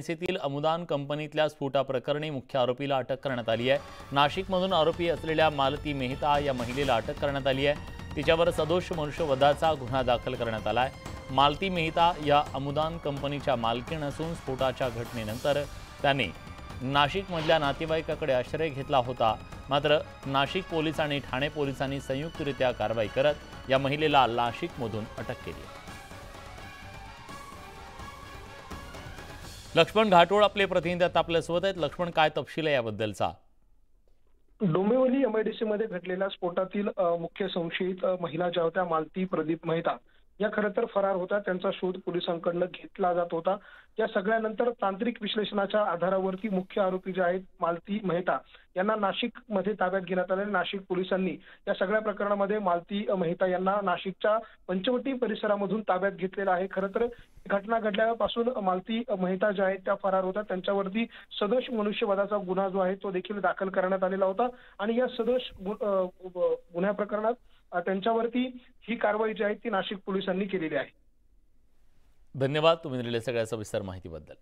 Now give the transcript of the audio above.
येथील अमुदान कंपनीतल्या स्फोटाप्रकरणी मुख्य आरोपीला अटक करण्यात आली आहे। नाशिकमधून आरोपी असलेल्या मालती मेहता या महिलेला अटक करण्यात आली आहे। तिच्यावर सदोष मनुष्यवधाचा गुन्हा दाखल करण्यात आला आहे। मालती मेहता या अमुदान कंपनीच्या मालकीण असून स्फोटाच्या घटनेनंतर त्याने नाशिकमधल्या नातेवाईकाकडे आश्रय घेतला होता। मात्र नाशिक पोलीस आणि ठाणे पोलिसांनी संयुक्तरित्या कारवाई करत या महिलेला नाशिकमधून अटक केली। लक्ष्मण घाटोळ आपले प्रतिनिधी आता आपल्यासोबत आहेत। लक्ष्मण, काय तपशील आहे याबद्दलचा? डोंबिवली एमआयडीसी मध्ये घडलेल्या स्फोटातील मुख्य संशयित महिला ज्या होत्या मालती प्रदीप मेहता या खरं तर फरार होता। त्यांचा शोध पोलिसांकडून घेतला जात होता। या सगळ्यानंतर तांत्रिक विश्लेषणाच्या आधारावरती मुख्य आरोपी जे आहेत मालती मेहता यांना नाशिक मध्ये ताब्यात घेण्यात आले। नाशिक पोलिसांनी या सगळ्या प्रकरणामध्ये मालती मेहता यांना नाशिकच्या पंचवटी परिसरामधून ताब्यात घेतलेलं आहे। खरं तर घटना घडल्यापासून मालती मेहता ज्या आहेत त्या फरार होत्या। त्यांच्यावरती सदोष मनुष्यवधाचा गुन्हा जो आहे तो देखील दाखल करण्यात आलेला होता आणि या सदोष गुन्ह्या प्रकरणात त्यांच्यावरती ही कारवाई जी आहे ती नाशिक पोलिसांनी केलेली आहे। धन्यवाद तुम्ही दिलेल्या सगळ्या सविस्तर माहितीबद्दल।